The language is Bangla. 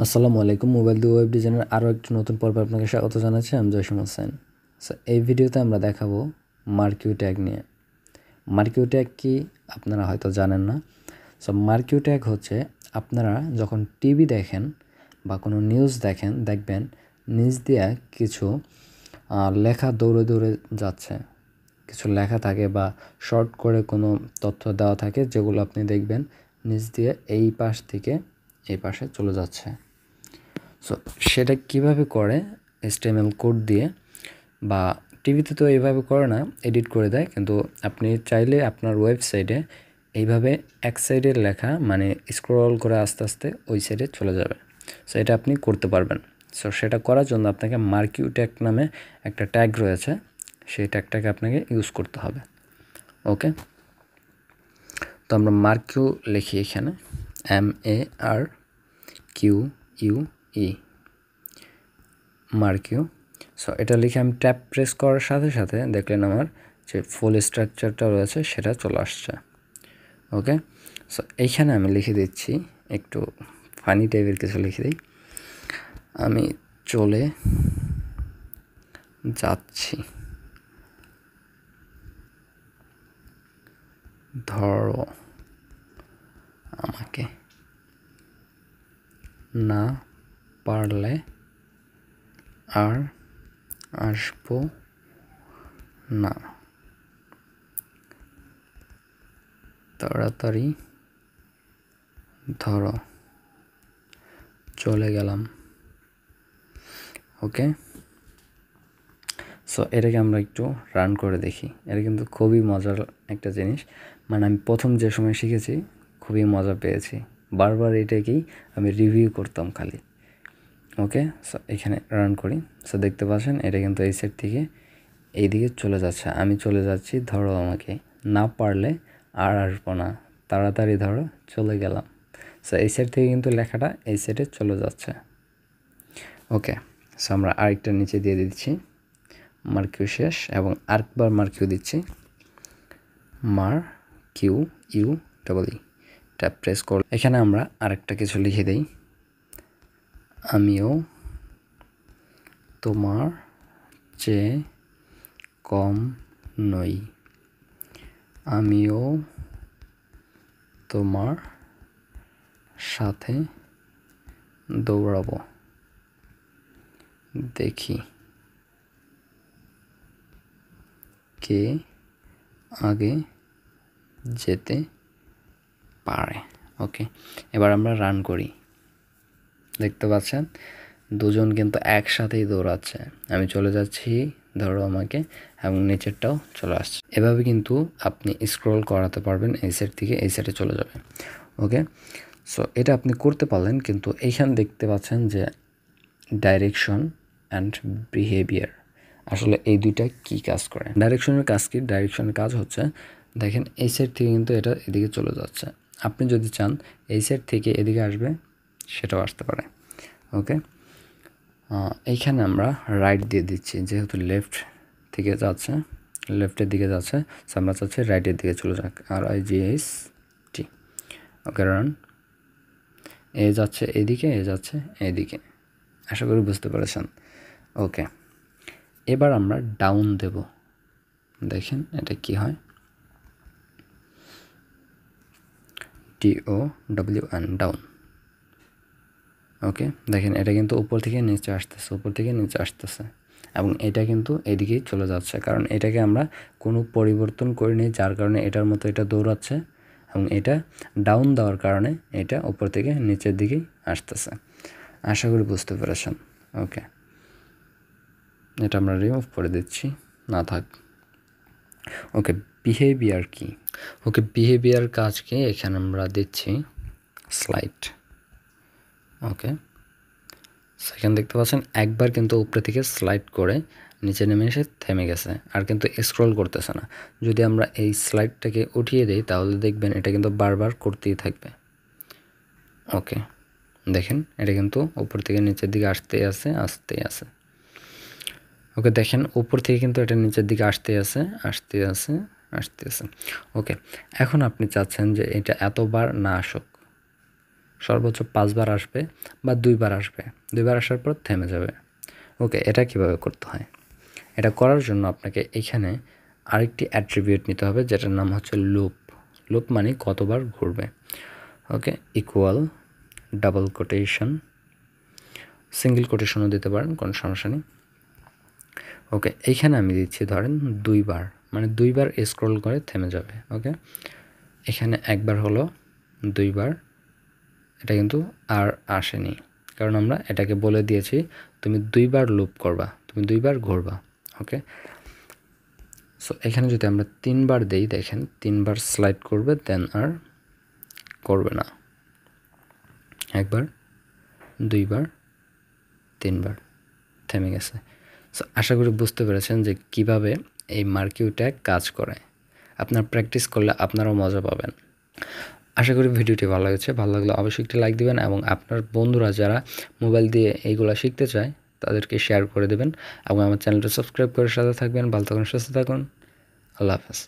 আসসালামু আলাইকুম। মোবাইল দিয়ে ওয়েব ডিজাইনের আরও একটি নতুন পর্বে আপনাকে স্বাগত জানাচ্ছি। আমি জয়সুম হোসেন। সো এই ভিডিওতে আমরা দেখাবো মার্কিউ ট্যাগ নিয়ে। মার্কিউ ট্যাগ কি আপনারা হয়তো জানেন না। সো মার্কিউ ট্যাগ হচ্ছে আপনারা যখন টিভি দেখেন বা কোনো নিউজ দেখেন, দেখবেন নিউজ দিয়ে কিছু লেখা দৌড়ে দৌড়ে যাচ্ছে, কিছু লেখা থাকে বা শর্ট করে কোনো তথ্য দেওয়া থাকে, যেগুলো আপনি দেখবেন নিচ দিয়ে এই পাশ থেকে এই পাশে চলে যাচ্ছে। সো সেটা কিভাবে করে HTML কোড দিয়ে, বা টিভিতে তো এইভাবে করে না, এডিট করে দেয়, কিন্তু আপনি চাইলে আপনার ওয়েবসাইটে এইভাবে এক সাইডের লেখা মানে স্ক্রল করে আস্তে আস্তে ওই সাইডে চলে যাবে। সো এটা আপনি করতে পারবেন। সো সেটা করার জন্য আপনাকে মার্কিউ ট্যাগ নামে একটা ট্যাগ রয়েছে, সেই ট্যাগটাকে আপনাকে ইউজ করতে হবে। ওকে, তো আমরা মার্কিউ লিখি এখানে MARQUE মার্কিউ। সো এটা লিখে আমি ট্যাব প্রেস করার সাথে সাথে দেখলেন আমার যে ফুল স্ট্রাকচারটা রয়েছে সেটা চলে আসছে। ওকে, সো এইখানে আমি লিখে দিচ্ছি, একটু ফানি টাইপের কিছু লিখে দিই। আমি চলে যাচ্ছি, ধরো আমাকে, না পারলে আর আসবো না, তাড়াতাড়ি ধরো, চলে গেলাম। ওকে, সো এটাকে আমরা একটু রান করে দেখি। এটা কিন্তু খুবই মজার একটা জিনিস, মানে আমি প্রথম যে সময় শিখেছি খুবই মজা পেয়েছি, বারবার এটাকেই আমি রিভিউ করতাম খালি। ওকে, সো এখানে রান করি। সো দেখতে পাচ্ছেন এটা কিন্তু এই সাইড থেকে এইদিকে চলে যাচ্ছে। আমি চলে যাচ্ছি, ধরো আমাকে, না পারলে আর আসবো না, তাড়াতাড়ি ধরো, চলে গেলাম। সো এই সাইড থেকে কিন্তু লেখাটা এই সাইডে চলে যাচ্ছে। ওকে, সো আমরা আরেকটা নিচে দিয়ে দিচ্ছি, মার্কিউ শেষ, এবং আরেকবার মার্কিউ দিচ্ছি, MARQUE। ট্যাব প্রেস করলে এখানে আমরা আরেকটা কিছু লিখে দেই, আমিও তোমার চেয়ে কম নই, আমিও তোমার সাথে দৌড়াবো, দেখি কে আগে যেতে পারে। ওকে, এবার আমরা রান করি। দেখতে পাচ্ছেন দুজন কিন্তু একসাথেই দৌড়াচ্ছে। আমি চলে যাচ্ছি, ধরো আমাকে, এবং নিচেরটাও চলে আসছে। এভাবে কিন্তু আপনি স্ক্রল করাতে পারবেন, এই সাইড থেকে এই সাইডে চলে যাবে। ওকে, সো এটা আপনি করতে পারলেন, কিন্তু এইখানে দেখতে পাচ্ছেন যে ডাইরেকশন অ্যান্ড বিহেভিয়ার, আসলে এই দুইটা কি কাজ করে। ডাইরেকশনের কাজ কি? ডাইরেকশনের কাজ হচ্ছে, দেখেন এই সাইড থেকে কিন্তু এটা এদিকে চলে যাচ্ছে। আপনি যদি চান এই সাইড থেকে এদিকে আসবে, সেটাও আসতে পারে। ওকে, এইখানে আমরা রাইট দিয়ে দিচ্ছি, যেহেতু লেফট থেকে যাচ্ছে, লেফটের দিকে যাচ্ছে, সো আমরা চাচ্ছি রাইটের দিকে চলে যাক, RIGHT। ওকে, রান। এ যাচ্ছে এইদিকে, এ যাচ্ছে এইদিকে, আশা করি বুঝতে পেরেছেন। ওকে, এবার আমরা ডাউন দেব, দেখেন এটা কি হয়, DOWN, ডাউন। ওকে, দেখেন এটা কিন্তু উপর থেকে নিচে আসতেছে, উপর থেকে নিচে আসতেছে, এবং এটা কিন্তু এদিকেই চলে যাচ্ছে, কারণ এটাকে আমরা কোনো পরিবর্তন করিনি, যার কারণে এটার মতো এটা দৌড়াচ্ছে, এবং এটা ডাউন দেওয়ার কারণে এটা উপর থেকে নিচের দিকেই আসতেছে। আশা করি বুঝতে পেরেছেন। ওকে, এটা আমরা রিমুভ করে দিচ্ছি, না থাক। ওকে, বিহেভিয়ার কি? ওকে, বিহেভিয়ার কাজ কি? এখানে আমরা দিচ্ছি স্লাইড। ওকে, সেখানে দেখতে পাচ্ছেন একবার কিন্তু উপরে থেকে স্লাইড করে নিচে নেমে এসে থেমে গেছে, আর কিন্তু স্ক্রল করতেছে না। যদি আমরা এই স্লাইডটাকে উঠিয়ে দিই তাহলে দেখবেন এটা কিন্তু বারবার করতেই থাকবে। ওকে, দেখেন এটা কিন্তু উপর থেকে নিচের দিকে আসতেই আছে। ওকে, দেখেন উপর থেকে কিন্তু এটা নিচের দিকে আসতেই আছে। ওকে, এখন আপনি চাচ্ছেন যে এটা এতবার না আসুক, সর্বোচ্চ 5 বার আসবে বা 2 বার আসবে। 2 বার আসার পর থেমে যাবে। ওকে, এটা কিভাবে করতে হয়? এটা করার জন্য আপনাকে এখানে আরেকটি অ্যাট্রিবিউট নিতে হবে, যেটার নাম হচ্ছে লুপ। লুপ মানে কতবার ঘুরবে। ওকে, ইকুয়াল ডাবল কোটেশন, সিঙ্গেল কোটেশনও দিতে পারেন, কোনো সমস্যা নেই। ওকে, এইখানে আমি দিচ্ছি ধরেন 2 বার, মানে 2 বার স্ক্রল করে থেমে যাবে। ওকে, এখানে একবার হলো, 2 বার, এটা কিন্তু আর আসেনি, কারণ আমরা এটাকে বলে দিয়েছি তুমি 2 বার লুপ করবা, তুমি 2 বার ঘুরবা। ওকে, সো এখানে যদি আমরা 3 বার দেই, দেখেন 3 বার স্লাইড করবে, দেন আর করবে না। একবার, 2 বার, 3 বার, থেমে গেছে। সো আশা করি বুঝতে পেরেছেন যে কিভাবে এই মার্কিউ ট্যাগ কাজ করে। আপনার প্র্যাকটিস করলে আপনারাও মজা পাবেন। আশা করি ভিডিওটি ভালো লেগেছে। ভালো লাগলে অবশ্যই একটি লাইক দিবেন এবং আপনার বন্ধুরা যারা মোবাইল দিয়ে এইগুলো শিখতে চায় তাদেরকে শেয়ার করে দেবেন এবং আমার চ্যানেলটা সাবস্ক্রাইব করে সাথে থাকবেন। ভালো থাকুন, সুস্থ থাকুন। আল্লাহ হাফেজ।